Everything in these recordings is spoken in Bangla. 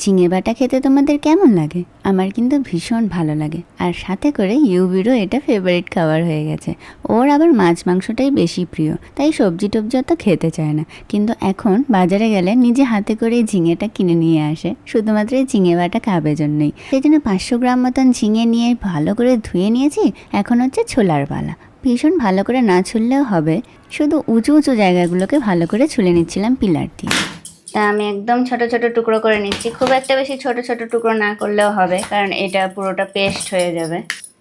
ঝিঙে বাটা খেতে তোমাদের কেমন লাগে? আমার কিন্তু ভীষণ ভালো লাগে। আর সাথে করে ইউবিরও এটা ফেভারিট খাবার হয়ে গেছে। ওর আবার মাছ মাংসটাই বেশি প্রিয়, তাই সবজি টবজি অত খেতে চায় না। কিন্তু এখন বাজারে গেলে নিজে হাতে করে এই ঝিঙেটা কিনে নিয়ে আসে, শুধুমাত্র এই ঝিঙে বাটা খাবে জন্যই। সেই জন্য 500 গ্রাম মতন ঝিঙে নিয়ে ভালো করে ধুয়ে নিয়েছি। এখন হচ্ছে ছোলার পালা। ভীষণ ভালো করে না ছুললেও হবে, শুধু উঁচু উঁচু জায়গাগুলোকে ভালো করে ছুলে নিচ্ছিলাম পিলার দিয়ে। তা আমি একদম ছোট ছোট টুকরো করে নিচ্ছি, খুব একটা বেশি ছোট ছোট টুকরো না করলেও হবে, কারণ এটা পুরোটা পেস্ট হয়ে যাবে।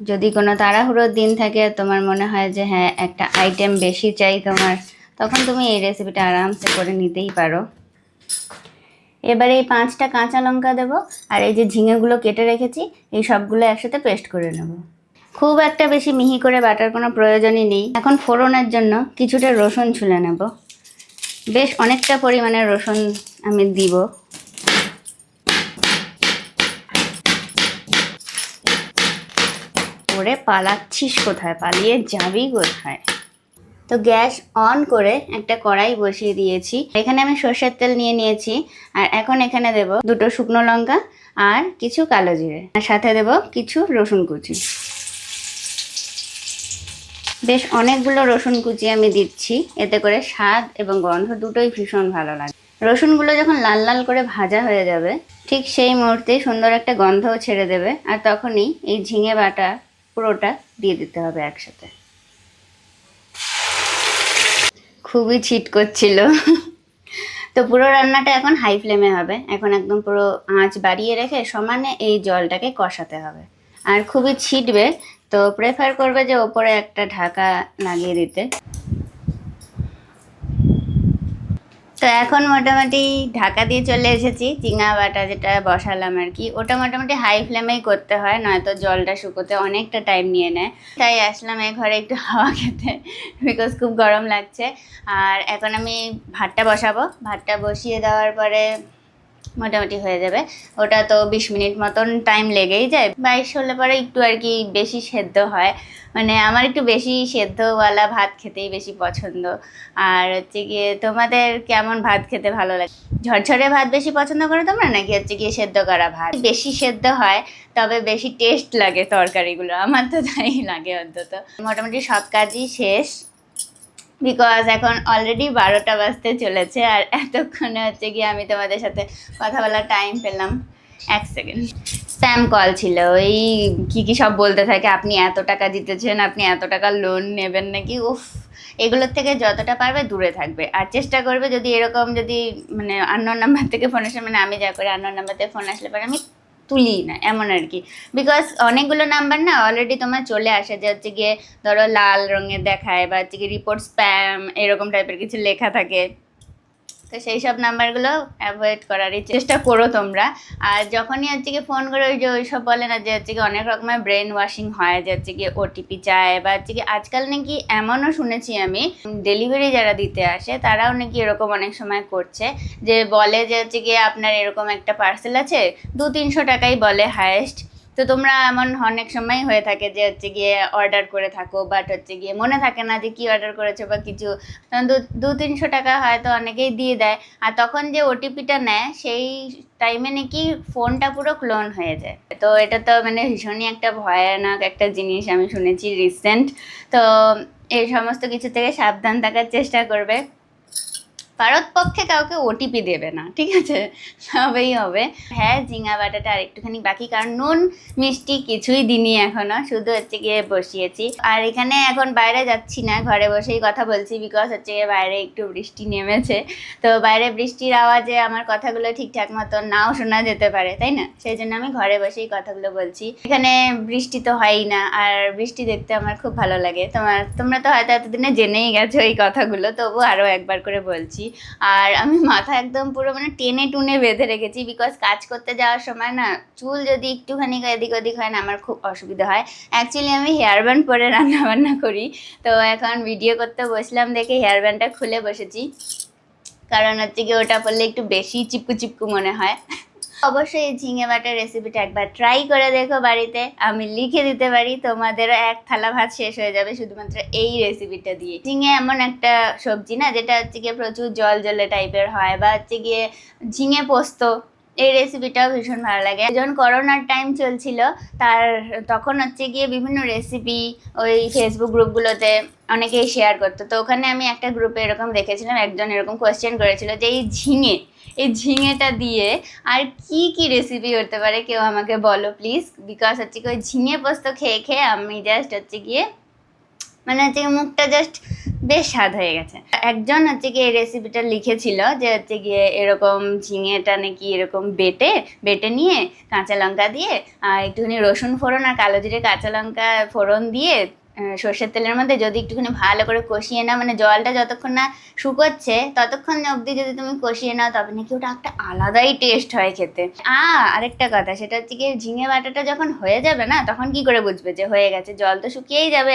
যদি কোনো তাড়াহুড়োর দিন থাকে, তোমার মনে হয় যে হ্যাঁ একটা আইটেম বেশি চাই তোমার, তখন তুমি এই রেসিপিটা আরামসে করে নিতেই পারো। এবারে এই 5টা কাঁচা লঙ্কা দেবো, আর এই যে ঝিঙেগুলো কেটে রেখেছি এই সবগুলো একসাথে পেস্ট করে নেব। খুব একটা বেশি মিহি করে বাটার কোনো প্রয়োজনই নেই। এখন ফোড়নের জন্য কিছুটা রসুন ছুলে নেব। বেশ অনেকটা পরিমাণে রসুন আমি দিব। ওরে পালাচ্ছিস কোথায়, পালিয়ে যাবি কোথায়? তো গ্যাস অন করে একটা কড়াই বসিয়ে দিয়েছি। এখানে আমি সর্ষের তেল নিয়ে নিয়েছি, আর এখন এখানে দেব 2টো শুকনো লঙ্কা আর কিছু কালো জিরে, আর সাথে দেব কিছু রসুন কুচি। বেশ অনেকগুলো রসুন কুচি আমি দিচ্ছি, এতে করে স্বাদ এবং গন্ধ দুটোই ভীষণ ভালো লাগে। রসুনগুলো যখন লাল লাল করে ভাজা হয়ে যাবে, ঠিক সেই মুহূর্তেই সুন্দর একটা গন্ধও ছেড়ে দেবে, আর তখনই এই ঝিঙে বাটা পুরোটা দিয়ে দিতে হবে একসাথে। খুবই ছিট করছিল। তো পুরো রান্নাটা এখন হাই ফ্লেমে হবে। এখন একদম পুরো আঁচ বাড়িয়ে রেখে সমানে এই জলটাকে কষাতে হবে, আর খুবই ছিটবে, তো প্রেফার করবে যে ওপরে একটা ঢাকা লাগিয়ে দিতে। তো এখন মোটামুটি ঢাকা দিয়ে চলে এসেছি। ঝিঙা বাটা যেটা বসালাম আর কি, ওটা মোটামুটি হাই ফ্লেমেই করতে হয়, নয়তো জলটা শুকোতে অনেকটা টাইম নিয়ে নেয়। তাই আসলাম এই ঘরে একটু হাওয়া খেতে, বিকজ খুব গরম লাগছে। আর এখন আমি ভাতটা বসাবো। ভাতটা বসিয়ে দেওয়ার পরে মোটামুটি হয়ে যাবে। ওটা তো 20 মিনিট মতন টাইম লেগেই যায়। 22 হলে পরে একটু আর কি বেশি সেদ্ধ হয়, মানে আমার একটু বেশি সেদ্ধওয়ালা ভাত খেতেই বেশি পছন্দ। আর হচ্ছে গিয়ে তোমাদের কেমন ভাত খেতে ভালো লাগে? ঝরঝরে ভাত বেশি পছন্দ করো তোমরা, নাকি হচ্ছে গিয়ে সেদ্ধ করা ভাত? বেশি সেদ্ধ হয় তবে বেশি টেস্ট লাগে তরকারিগুলো, আমার তো তাই লাগে অন্তত। মোটামুটি সব কাজই শেষ, বিকজ এখন অলরেডি 12টা বাজতে চলেছে, আর এতক্ষণে হচ্ছে গিয়ে আমি তোমাদের সাথে কথা বলার টাইম পেলাম। 1 সেকেন্ড, স্প্যাম কল ছিল। ওই কি সব বলতে থাকে, আপনি এত টাকা জিতেছেন, আপনি এত টাকা লোন নেবেন নাকি। উফ, এগুলোর থেকে যতটা পারবে দূরে থাকবে, আর চেষ্টা করবে যদি এরকম যদি মানে আননোন নাম্বার থেকে ফোন আসে, মানে আমি যা করে আননোন নাম্বার থেকে ফোন আসলে পরে আমি তুলি না, এমন আর কি। বিকজ অনেকগুলো নাম্বার না অলরেডি তোমার চলে আসে, যে হচ্ছে গিয়ে ধরো লাল রঙের দেখায়, বা হচ্ছে গিয়ে রিপোর্ট স্প্যাম এরকম টাইপের কিছু লেখা থাকে। তো সেই সব নাম্বারগুলো অ্যাভয়েড করারই চেষ্টা করো তোমরা। আর যখনই হচ্ছে গিয়ে ফোন করে ওই যে ওইসব বলে না, যে হচ্ছে গিয়ে অনেক রকমের ব্রেন ওয়াশিং হয়, যে হচ্ছে গিয়ে ওটিপি চায়, বা হচ্ছে গিয়ে আজকাল নাকি এমনও শুনেছি আমি, ডেলিভারি যারা দিতে আসে তারাও নাকি এরকম অনেক সময় করছে, যে বলে যে হচ্ছে গিয়ে আপনার এরকম একটা পার্সেল আছে, 200-300 টাকাই বলে হায়েস্ট। তো তোমরা এমন অনেক সময় হয়ে থাকে যে হচ্ছে গিয়ে অর্ডার করে থাকো, বাট হচ্ছে গিয়ে মনে থাকে না যে কি অর্ডার করেছো বা কিছু, তখন 200-300 টাকা হয়তো অনেকেই দিয়ে দেয়, আর তখন যে ওটিপিটা নেয় সেই টাইমে নাকি ফোনটা পুরো ক্লোন হয়ে যায়। তো এটা তো মানে ভীষণই একটা ভয়ানক একটা জিনিস আমি শুনেছি রিসেন্ট। তো এই সমস্ত কিছু থেকে সাবধান থাকার চেষ্টা করবে। পারতপক্ষে কাউকে ওটিপি দেবে না, ঠিক আছে? তবেই হবে। হ্যাঁ, ঝিঙা বাটাটা আর একটুখানি বাকি, কারণ নুন মিষ্টি কিছুই দিইনি এখনো, শুধু হচ্ছে গিয়ে বসিয়েছি। আর এখানে এখন বাইরে যাচ্ছি না, ঘরে বসেই কথা বলছি, বিকজ হচ্ছে গিয়ে বাইরে একটু বৃষ্টি নেমেছে। তো বাইরে বৃষ্টির আওয়াজে আমার কথাগুলো ঠিকঠাক মতো নাও শোনা যেতে পারে, তাই না? সেই জন্য আমি ঘরে বসেই কথাগুলো বলছি। এখানে বৃষ্টি তো হয়ই না, আর বৃষ্টি দেখতে আমার খুব ভালো লাগে। তোমরা তো হয়তো এতদিনে জেনেই গেছো এই কথাগুলো, তবু আরও একবার করে বলছি। আর আমি মাথা একদম পুরো মানে টেনে টুনে বেঁধে রেখেছি, বিকজ কাজ করতে যাওয়ার সময় না চুল যদি একটুখানি এদিক ওদিক হয় না, আমার খুব অসুবিধা হয়। অ্যাকচুয়ালি আমি হেয়ার ব্যান্ড পরে রান্না বান্না করি, তো এখন ভিডিও করতে বসলাম দেখে হেয়ার ব্যান্ডটা খুলে বসেছি, কারণ হচ্ছে কি ওটা পরলে একটু বেশি চিপকু চিপকু মনে হয়। অবশ্যই এই ঝিঙে বাটার রেসিপিটা একবার ট্রাই করে দেখো বাড়িতে। আমি লিখে দিতে পারি তোমাদেরও 1 থালা ভাত শেষ হয়ে যাবে শুধুমাত্র এই রেসিপিটা দিয়ে। ঝিঙে এমন একটা সবজি না, যেটা হচ্ছে গিয়ে প্রচুর জল জলে টাইপের হয়, বা হচ্ছে গিয়ে ঝিঙে পোস্ত এই রেসিপিটাও ভীষণ ভালো লাগে। যখন করোনার টাইম চলছিল তখন হচ্ছে গিয়ে বিভিন্ন রেসিপি ওই ফেসবুক গ্রুপগুলোতে অনেকেই শেয়ার করতো। তো ওখানে আমি একটা গ্রুপে এরকম দেখেছিলাম, একজন এরকম কোয়েশ্চেন করেছিল যে এই ঝিঙেটা দিয়ে আর কি কি রেসিপি হতে পারে, কেউ আমাকে বলো প্লিজ। বিকজ হচ্ছে কি ওই ঝিঙে পোস্ত খেয়ে খেয়ে আমি জাস্ট হচ্ছে গিয়ে মানে হচ্ছে মুখটা জাস্ট বেশ স্বাদ হয়ে গেছে। একজন হচ্ছে গিয়ে এই রেসিপিটা লিখেছিল যে হচ্ছে গিয়ে এরকম ঝিঙেটা নাকি এরকম বেটে বেটে নিয়ে কাঁচা লঙ্কা দিয়ে আর একটুখানি রসুন ফোড়ন আর কালো জিরে কাঁচা লঙ্কা ফোড়ন দিয়ে সর্ষের তেলের মধ্যে যদি একটুখানি ভালো করে কষিয়ে নাও, মানে জলটা যতক্ষণ না শুকোচ্ছে ততক্ষণ অবধি যদি তুমি কষিয়ে নাও তবে নাকি ওটা একটা আলাদাই টেস্ট হয় খেতে। আরেকটা কথা, সেটা হচ্ছে কি ঝিঙে বাটাটা যখন হয়ে যাবে না তখন কি করে বুঝবে যে হয়ে গেছে? জল তো শুকিয়েই যাবে,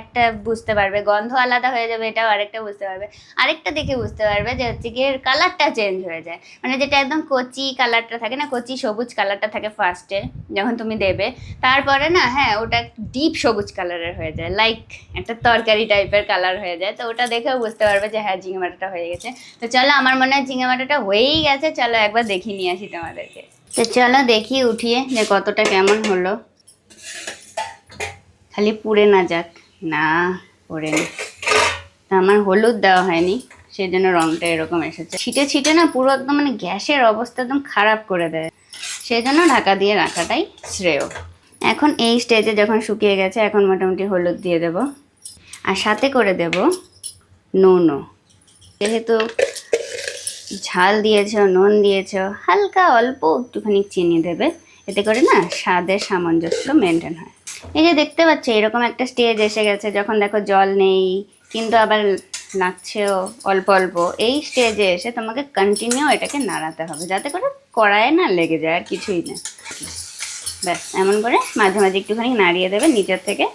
একটা বুঝতে পারবে, গন্ধ আলাদা হয়ে যাবে, এটাও আরেকটা বুঝতে পারবে। আরেকটা দেখে বুঝতে পারবে যে হচ্ছে কি কালারটা চেঞ্জ হয়ে যায়, মানে যেটা একদম কচি কালারটা থাকে না, কচি সবুজ কালারটা থাকে ফার্স্টে যখন তুমি দেবে, তারপরে না হ্যাঁ ওটা ডিপ সবুজ কালারের হয়ে যায়, লাইক একটা তরকারি টাইপের কালার হয়ে যায়। তো ওটা দেখেও বুঝতে পারবে যে হ্যাঁ ঝিঙে বাটাটা হয়ে গেছে। তো চলো, আমার মনে হয় ঝিঙে বাটাটা হয়েই গেছে, চলো একবার দেখিয়ে নিয়ে আসি তোমাদেরকে। তো চলো দেখি উঠিয়ে যে কতটা কেমন হলো, খালি পুড়ে না যাক। না পুড়ে নি, আমার হলুদ দেওয়া হয়নি সেই জন্য রঙটা এরকম এসেছে। ছিটে ছিটে না পুরো একদম মানে গ্যাসের অবস্থা একদম খারাপ করে দেয়, সেই জন্য ঢাকা দিয়ে রাখাটাই শ্রেয়। এখন এই স্টেজে যখন শুকিয়ে গেছে এখন মোটামুটি হলুদ দিয়ে দেব, আর সাথে করে দেব নুনও। যেহেতু ঝাল দিয়েছ, নুন দিয়েছ, হালকা অল্প একটুখানি চিনি দেবে, এতে করে না স্বাদের সামঞ্জস্য মেনটেন হয়। এই যে দেখতে পাচ্ছ এরকম একটা স্টেজ এসে গেছে, যখন দেখো জল নেই কিন্তু আবার লাগছেও অল্প অল্প, এই স্টেজে এসে তোমাকে কন্টিনিউ এটাকে নাড়াতে হবে যাতে করে কড়াইয়ে না লেগে যায়, আর কিছুই না। ব্যাস এমন করে মাঝে মাঝে একটুখানি নাড়িয়ে দেবে নিচের থেকে।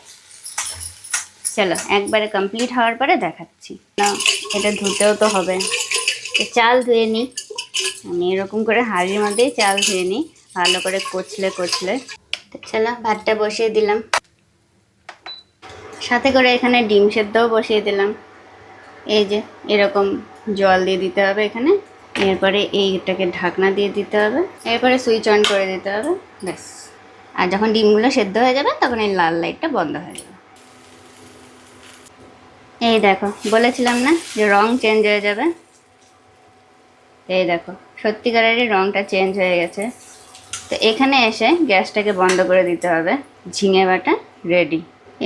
চলো একবারে কমপ্লিট হওয়ার পরে দেখাচ্ছি। না এটা ধুতেও তো হবে, তো চাল ধুয়ে নিই আমি, এরকম করে হাঁড়ির মধ্যেই চাল ধুয়ে নিই ভালো করে কচলে কচলে। তো চলো ভাতটা বসিয়ে দিলাম, সাথে করে এখানে ডিম সেদ্ধও বসিয়ে দিলাম। এই যে এরকম জল দিয়ে দিতে হবে এখানে, এরপরে এইটাকে ঢাকনা দিয়ে দিতে হবে, এরপরে সুইচ অন করে দিতে হবে, ব্যাস। আর যখন ডিমগুলো সেদ্ধ হয়ে যাবে তখন এই লাল লাইটটা বন্ধ হয়ে যাবে। এই দেখো বলেছিলাম না যে রং চেঞ্জ হয়ে যাবে, এই দেখো সত্যিকারেরই রংটা চেঞ্জ হয়ে গেছে। তো এখানে এসে গ্যাসটাকে বন্ধ করে দিতে হবে, ঝিঙে বাটা রেডি।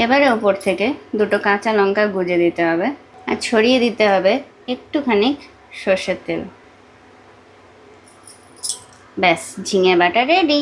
এবারে ওপর থেকে দুটো কাঁচা লঙ্কা গুঁজে দিতে হবে আর ছড়িয়ে দিতে হবে একটুখানি সর্ষের তেল, ব্যাস ঝিঙে বাটা রেডি।